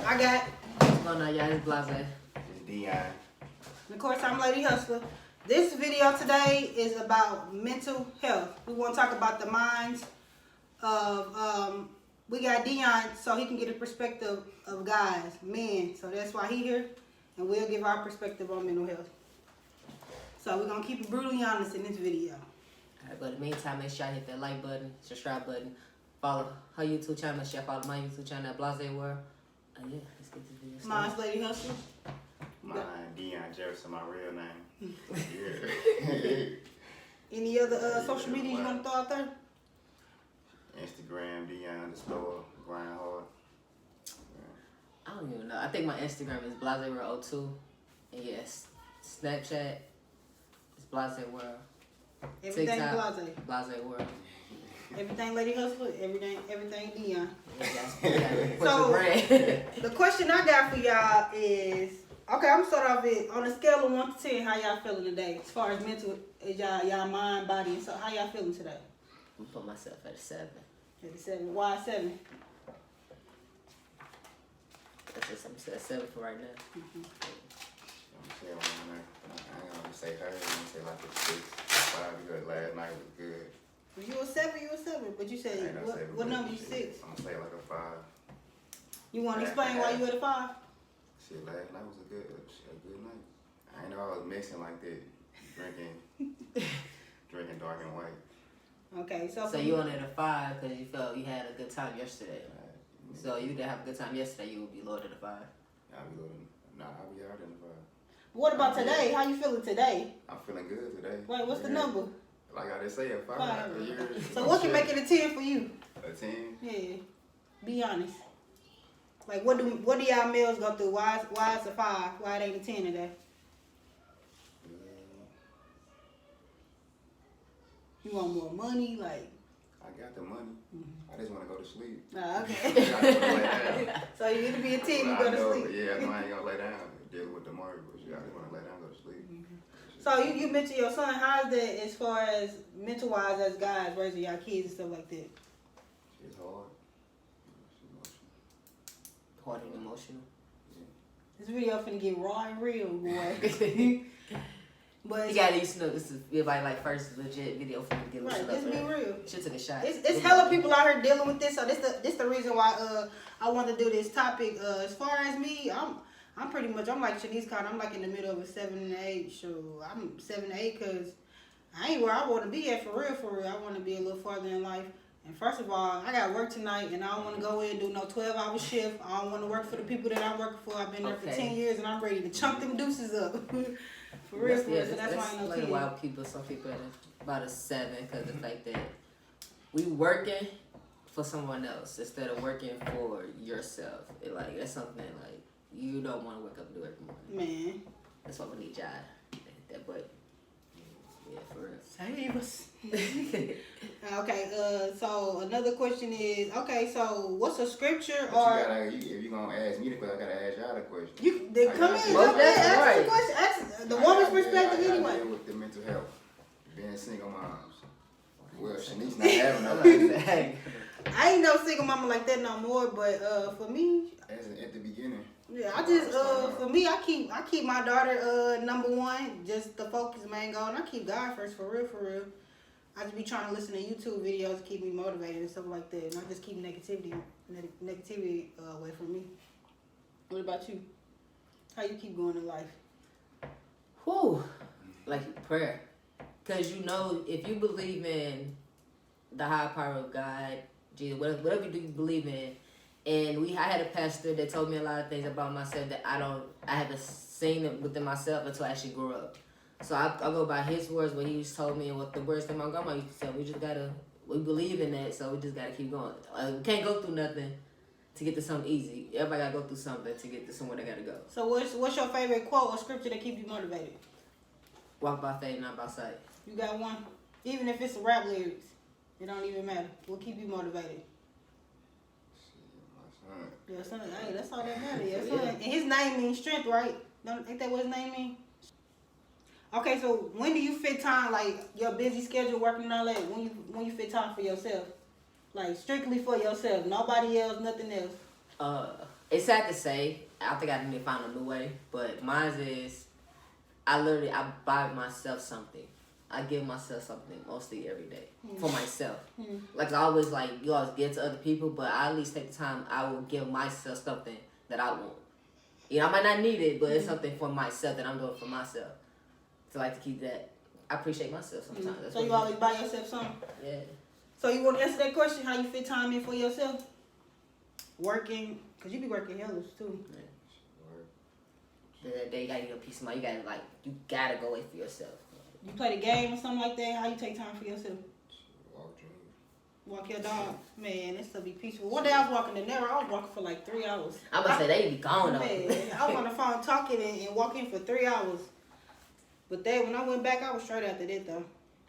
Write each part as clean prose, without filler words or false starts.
I got. What's going on, y'all? It's Blase. It's Dion. And of course, I'm Lady Hustler. This video today is about mental health. We want to talk about the minds of, we got Dion so he can get a perspective of guys, men. So that's why he here. And we'll give our perspective on mental health. So we're going to keep it brutally honest in this video. Alright, but in the meantime, make sure y'all hit that like button, subscribe button, follow her YouTube channel, make sure y'all follow my YouTube channel at Blase World. Yeah, let's get this video started. Mine's Lady Hustler. Mine, Dion Jefferson, my real name. Yeah. Any other social media you want to throw out there? Instagram, Dion_grind hard. I don't even know. I think my Instagram is Blase World 02. And yes, Snapchat is Blase World. Everything TikTok, Blase. Blase World. Everything Lady Hustler, everything Dion. Yeah, So, the question I got for y'all is, okay, I'm gonna start off with, on a scale of 1 to 10, how y'all feeling today? As far as mental, y'all mind, body, and so, how y'all feeling today? I'm put myself at a 7. At a 7. Why 7? That's just something at 7 for right now. I'm saying I ain't gonna say her. I'm gonna say like a 6, 5 because last night was good. You a 7, but you said, what number you 6? I'm gonna say like a 5. You want to explain why you at a 5? Shit, last night was a good night. I ain't know I was mixing like that, drinking dark and white. Okay, so you on at a 5 because you felt you had a good time yesterday. So you didn't have a good time yesterday, you would be lower than a 5. I'll be higher than a 5. What about today? How you feeling today? I'm feeling good today. Wait, what's the number? Like I just say, a 5. 5. So what can make it a 10 for you? A 10? Yeah. Be honest. Like what do y'all males go through? Why it's a 5? Why it ain't a 10 today? You want more money? Like I got the money. I just want to go to sleep. Okay. So you need to be a 10, you go to sleep. Yeah, I know I ain't gonna lay down dealing with the mortgage, but I just want to lay down and go to sleep. So you mentioned your son. How's that as far as mental wise as guys raising y'all kids and stuff like that? It's hard. Hard and emotional. Yeah. This video finna get raw and real, boy. But you gotta know this is like first legit video for me to get right, let's be real. Shit took a shot. It's hella people out here dealing with this, so this the reason why I want to do this topic. As far as me, I'm pretty much, I'm like Shanice Cotton. I'm like in the middle of a 7 and 8. So I'm 7 and 8 because I ain't where I want to be at for real. I want to be a little farther in life. And first of all, I got work tonight, and I don't want to go in and do no 12-hour shift. I don't want to work for the people that I'm working for. I've been there for 10 years, and I'm ready to chunk them deuces up. For real. So that's why I ain't no kid. Why some people at about a 7 because the fact that we working for someone else instead of working for yourself. That's something like you don't want to wake up and do every morning. Man. That's why we need y'all. But yeah, for real. Save us. Okay, so another question is, okay, so what's a scripture if you're going to ask me the question, I got to ask y'all the question. They come in, jump in, ask the question. Ask the woman's perspective anyway. Deal with the mental health, being single moms. Well, Shanice not having no I ain't no single mama like that no more, but for me, as at the beginning. Yeah, I just for me, I keep my daughter number 1, just the focus main goal, and I keep God first for real. I just be trying to listen to YouTube videos to keep me motivated and stuff like that, and I just keep negativity away from me. What about you? How you keep going in life? Whew, like prayer, cause if you believe in the higher power of God, Jesus, whatever you believe in. And I had a pastor that told me a lot of things about myself that I haven't seen it within myself until I actually grew up. So I go by his words, what he told me, and what the words that my grandma used to say. We believe in that, so we just gotta keep going. We can't go through nothing to get to something easy. Everybody gotta go through something to get to somewhere they gotta go. So what's your favorite quote or scripture that keep you motivated? Walk by faith, not by sight. You got one? Even if it's rap lyrics, it don't even matter. What keep you motivated? Your son. Hey, that's all that matters. Your son. And his name means strength, right? Ain't that what his name means? Okay, so when do you fit time, like your busy schedule, working and all that, when you fit time for yourself? Like strictly for yourself, nobody else, nothing else. It's sad to say. I think I need to find a new way, but mine is I buy myself something. I give myself something mostly every day for myself. Like I always you always give to other people, but I at least take the time. I will give myself something that I want. You know, I might not need it, but it's something for myself that I'm doing for myself. So I like to keep that. I appreciate myself sometimes. That's So you always buy yourself something? Yeah. So you want to answer that question? How you fit time in for yourself? Working, cause you be working hellas too. That day you gotta get a piece of mind. You gotta go away for yourself. You play the game or something like that? How you take time for yourself? Walk your dog. Man, that stuff be peaceful. One day I was walking the narrow. I was walking for like 3 hours. I'm gonna say they be gone though. Man, I was on the phone talking and walking for 3 hours. But then when I went back, I was straight after that though.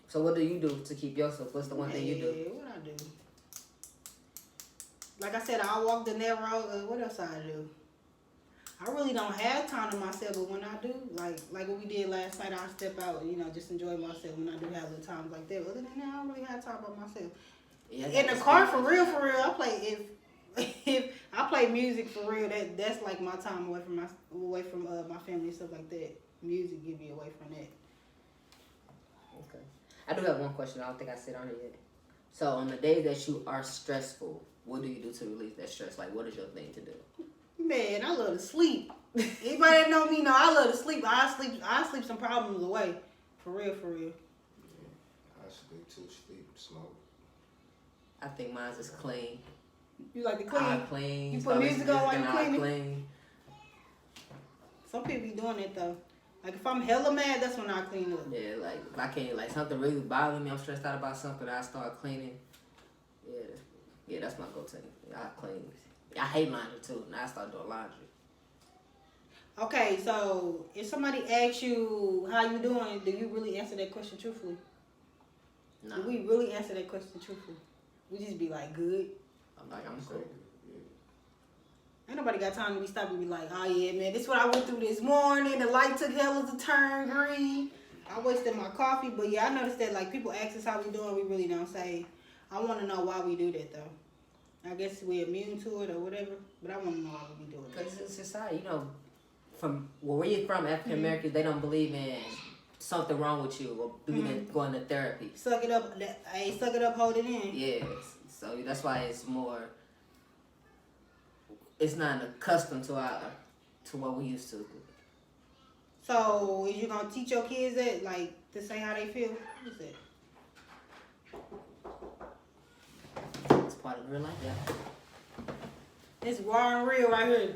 So what do you do to keep yourself? What's the one thing you do? What I do? Like I said, I walk the narrow. What else I do? I really don't have time to myself, but when I do, like what we did last night, I step out, just enjoy myself when I do have little times like that. Other than that, I don't really have time by myself. Yeah, in the car, for real, I play if I play music for real. That's like my time away from my family and stuff like that. Music give me away from that. Okay. I do have one question. I don't think I said on it yet. So on the days that you are stressful, what do you do to release that stress? Like, what is your thing to do? Man, I love to sleep. Anybody that know me know I love to sleep. I sleep some problems away. For real. Yeah, I sleep too. Smoke. I think mine's is clean. You like to clean? I clean. You put music on while you cleaning? Clean. Some people be doing it though. Like if I'm hella mad, that's when I clean up. Yeah, like if I can't, like something really bothering me, I'm stressed out about something, I start cleaning. Yeah, that's my go-to. I clean. I hate laundry too. Now I start doing laundry. Okay, so if somebody asks you how you doing, do you really answer that question truthfully? No. Do we really answer that question truthfully? We just be like, good. I'm cool. Ain't nobody got time to be stopped and be like, oh yeah, man, this is what I went through this morning. The light took hell to turn green. I wasted my coffee, but yeah, I noticed that like people ask us how we doing, we really don't say. I want to know why we do that though. I guess we're immune to it or whatever, but I want to know why we doing it. Because it's society, from where you're from, African Americans, they don't believe in something wrong with you or believe in going to therapy. Suck it up, hold it in. Yes, so that's why it's more. It's not accustomed to what we used to. So, is you gonna teach your kids that, like, to say how they feel? What is that? It's part of real life, yeah. It's raw and real right here.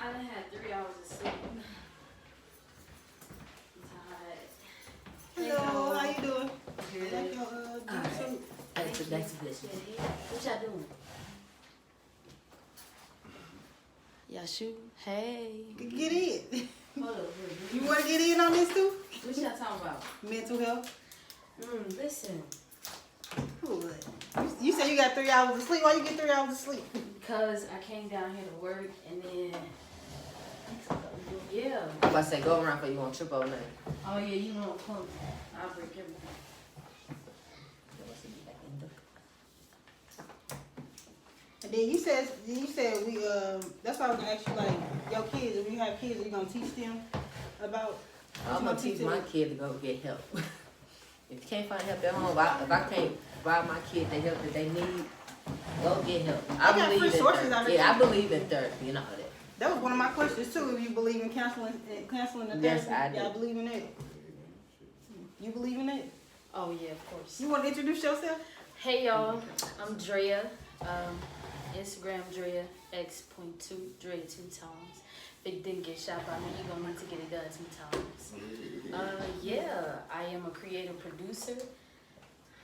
I done had 3 hours of sleep. I'm tired. Hello, how you doing? Good. That's a blessing. What y'all doing? Y'all shoot? Hey. Get in. Hold up. You want to get in on this too? What y'all talking about? Mental health. Listen. What? You said you got 3 hours of sleep. Why you get 3 hours of sleep? Because I came down here to work and then... Yeah. I'm about to say, go around for you won't trip over there. Oh yeah, you know I'm coming. I'll break everything. And then you said we that's why I was gonna ask you like your kids, if you have kids, are you gonna teach them about I'm gonna teach my kid to go get help. If you can't find help at home, if I can't provide my kid the help that they need, go get help. I got believe free in sources therapy. out here. Yeah, I believe in therapy and all that. That was one of my questions too. If you believe in counseling and therapy, Yes, I do. y'all believe in that? You believe in that? Oh yeah, of course. You want to introduce yourself? Hey y'all, I'm Drea. Instagram Drea X.2 Drea 2 times. If it didn't get shot by me, you're gonna need to get it done 2 times. Yeah, I am a creative producer.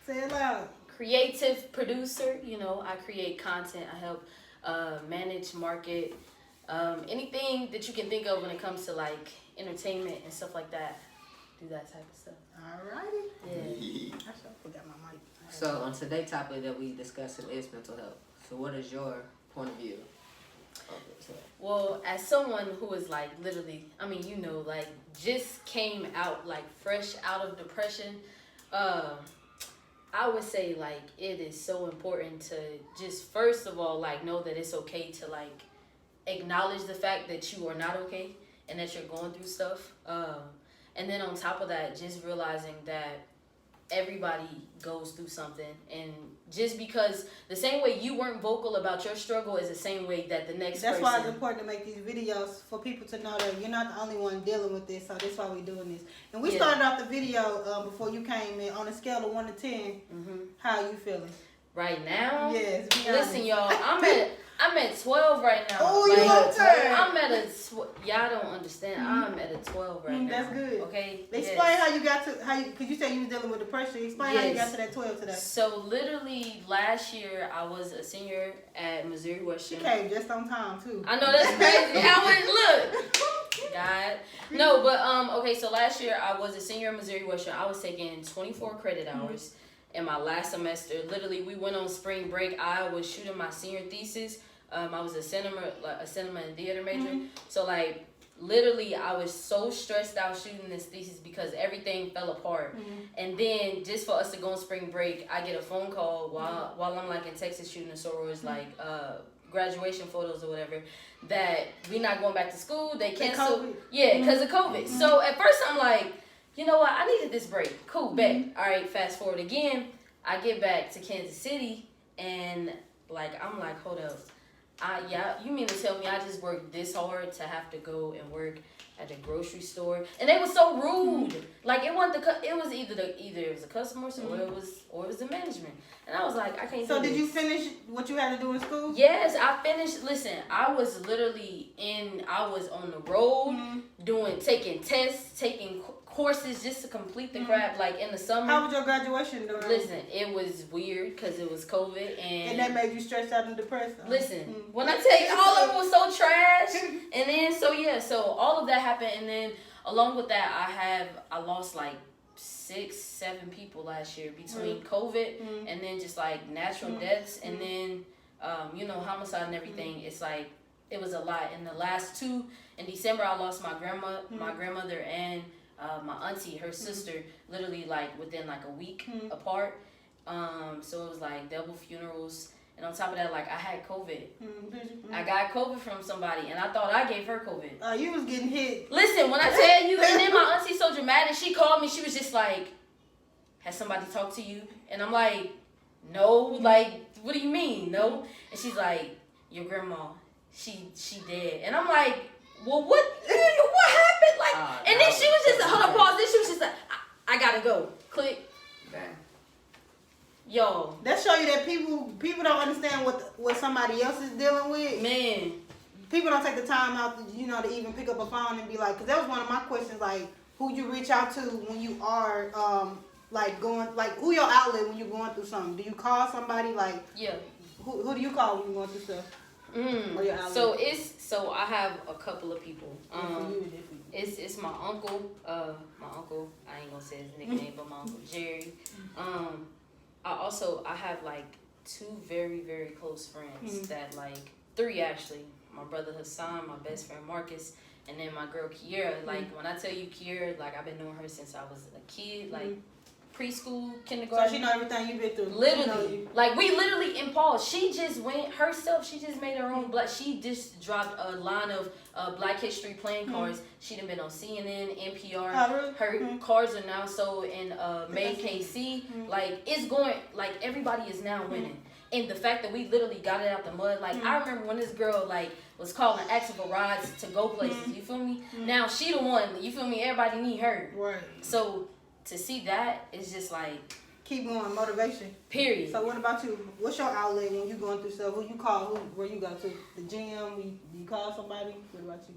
Say it loud. Creative producer, I create content. I help manage, market, anything that you can think of when it comes to like entertainment and stuff like that. Do that type of stuff. Alrighty. Yeah. I forgot my mic. So on today's topic that we discussing is mental health. So what is your point of view. Okay, so. Well, as someone who is like literally, I mean, you know, like just came out like fresh out of depression, I would say like it is so important to just first of all like know that it's okay to like acknowledge the fact that you are not okay and that you're going through stuff. And then on top of that, just realizing that everybody goes through something, and just because the same way you weren't vocal about your struggle is the same way that the next That's person. why it's important to make these videos for people to know that you're not the only one dealing with this. So that's why we're doing this. And we started off the video before you came in on a scale of 1 to 10. How you feeling Right now? Yes. Listen, y'all, I'm at 12 right now. Oh, you on 10. I'm at a y'all don't understand. I'm at a 12 right now. That's good. Okay. Explain how you got to because you said you was dealing with depression. Explain how you got to that 12 today. So literally last year I was a senior at Missouri Western. She came just on time too. I know that's crazy. I went look. God. No, but okay, so last year I was a senior at Missouri Western. I was taking 24 credit hours in my last semester. Literally, we went on spring break. I was shooting my senior thesis. I was a cinema and theater major. So like literally I was so stressed out shooting this thesis because everything fell apart. And then just for us to go on spring break, I get a phone call while I'm like in Texas shooting the sorors like graduation photos or whatever, that we not going back to school. They canceled. Yeah, because of COVID. So at first I'm like, you know what? I needed this break. Cool, bet. All right, fast forward again. I get back to Kansas City and like I'm like, hold up. You mean to tell me I just worked this hard to have to go and work at the grocery store? And they were so rude. Like it wasn't it was either it was the customers or it was the management. And I was like, I can't. So did you finish what you had to do in school? Yes, I finished. Listen, I was literally I was on the road taking tests, taking courses just to complete the crap like in the summer. How was your graduation doing? Listen, it was weird because it was COVID and that made you stressed out and depressed. Listen, when I tell you all of it was so trash, and then so all of that happened, and then along with that I lost like 6-7 people last year between COVID and then just like natural deaths and then homicide and everything. It's like it was a lot. In the last 2 in December, I lost my grandmother and my auntie, her sister, literally like within like a week apart. So it was like double funerals. And on top of that, like I had COVID. I got COVID from somebody, and I thought I gave her COVID. You was getting hit. Listen, when I tell you, and then my auntie's so dramatic. She called me. She was just like, "Has somebody talked to you?" And I'm like, "No." Like, what do you mean, no? And she's like, "Your grandma, she dead." And I'm like, "Well, what happened?" Like, and then she was just hold up, pause. Then she was just like, "I gotta go." Click. Damn. Yo, that show you that people don't understand what somebody else is dealing with. Man, people don't take the time out to even pick up a phone and be like, because that was one of my questions, like who you reach out to when you are who your outlet when you're going through something. Do you call somebody like who do you call when you're going through stuff? Or your outlet? So I have a couple of people. It's my uncle. I ain't gonna say his nickname, but my uncle Jerry. I have like 2 very, very close friends that like 3 actually. My brother Hassan, my best friend Marcus, and then my girl Kiera. Like when I tell you Kiera, like I've been knowing her since I was a kid, like preschool, kindergarten. So she know everything you've been through. Literally, like we literally in pause. She just went herself. She just made her own black. She just dropped a line of Black History playing cards. She done been on CNN, NPR. Her cards are now sold in May KC. Like it's going. Like everybody is now winning. And the fact that we literally got it out the mud. Like I remember when this girl like was calling asking for rides to go places. You feel me? Now she the one. You feel me? Everybody need her. Right. So to see that, it's just like keep going, motivation. Period. So what about you? What's your outlet when you going through stuff? Who you call? Where you go to? The gym? You call somebody? What about you?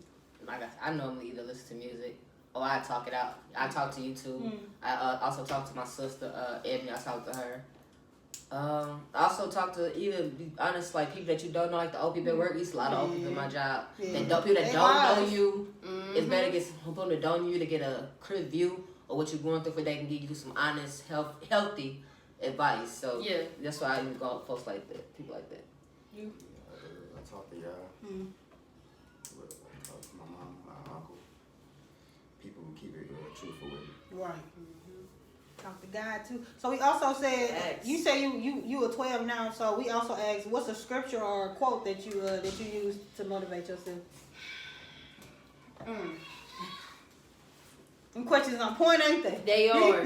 Like I normally either listen to music or I talk it out. I talk to you too. I also talk to my sister Ebony. I talk to her. I also talk to be honest, like people that you don't know, like the old people at work. There's a lot of old people in my job. People that don't know you. It's better to get some people that don't know you to get a clear view of what you're going through, for they can give you some honest, healthy advice. So that's why I even go post like that, people like that. You? talk to y'all. Mm. I talk to my mom, my uncle. People who keep it truthful with me. Right. Talk to God too. So we also said Facts. you say you a 12 now. So we also asked what's a scripture or a quote that you use to motivate yourself. Them questions on point, ain't they? They are.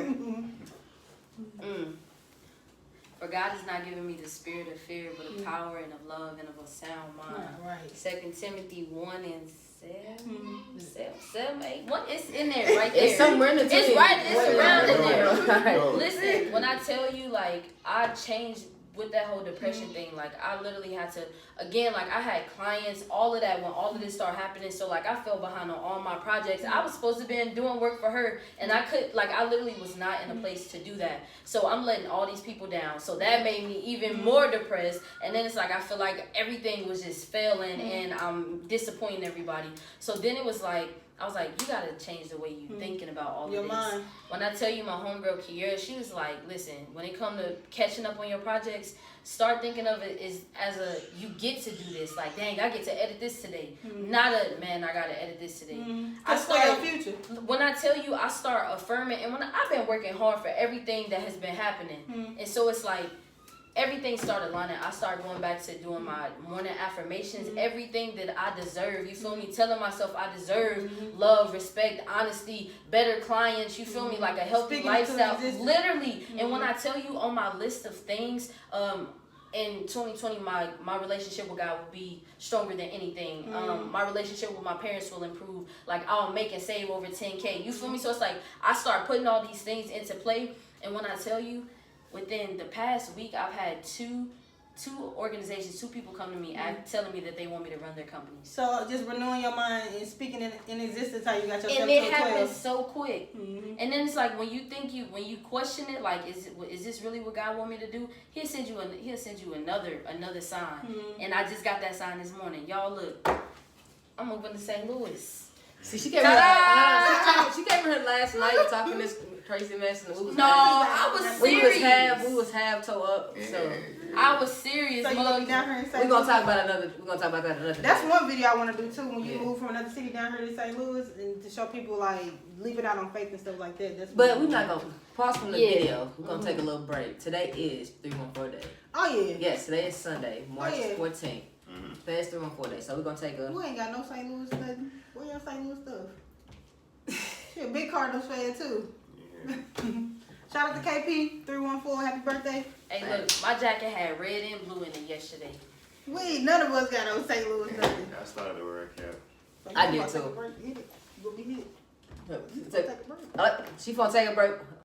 For God has not given me the spirit of fear, but of power and of love and of a sound mind. Right. 2 Timothy 1 and 7, 8. What? It's in there, right there. It's somewhere in the It's right. It's around in there. there. Listen, when I tell you, like, I changed with that whole depression thing. Like, I literally had to, again, like, I had clients, all of that, when all of this started happening. So, like, I fell behind on all my projects. I was supposed to be doing work for her, and I could, like, I literally was not in a place to do that. So, I'm letting all these people down. So, that made me even more depressed. And then it's like, I feel like everything was just failing, and I'm disappointing everybody. So, then it was like, I was like, you gotta change the way you thinking about all of this. Mind. When I tell you my homegirl Kiera, she was like, listen, when it come to catching up on your projects, start thinking of it as a, you get to do this. Like, dang, I get to edit this today. Not a, man, I gotta edit this today. I start, future. when I tell you, I start affirming, and I've been working hard for everything that has been happening. And so it's like, everything started lining. I started going back to doing my morning affirmations, everything that I deserve. You feel me? Telling myself I deserve love, respect, honesty, better clients. You feel me? Like a healthy lifestyle. Literally. And when I tell you on my list of things, in 2020, my relationship with God will be stronger than anything. My relationship with my parents will improve. Like, I'll make and save over 10K. You feel me? So it's like, I start putting all these things into play. And when I tell you, within the past week, I've had two organizations, 2 people come to me telling me that they want me to run their companies. So just renewing your mind and speaking in existence how you got yourself and to it 12. happens so quick. And then it's like when you question it, like is this really what God want me to do? He'll send you another sign. And I just got that sign this morning. Y'all look, I'm moving to St. Louis. See, she came here last night talking this crazy mess, and we was I was serious. We was half toe up. So I was serious. So you gonna be down here in St. we're gonna talk about that another day. That's one video I want to do too. When you move from another city down here to St. Louis, and to show people like leaving out on faith and stuff like that. But we're not gonna pause from the video. We're gonna take a little break. Today is 314 day. Oh yeah. Yes, today is Sunday, March 14th. Today is 314 day. So we're gonna take a. You ain't got no St. Louis nothing. Where your St. Louis stuff? She a big Cardinals fan too. Shout out to KP 314. Happy birthday. Hey, look, my jacket had red and blue in it yesterday. None of us got no St. Louis nothing. I started to wear a cap. I did too. You gonna be hit. She gonna take a break.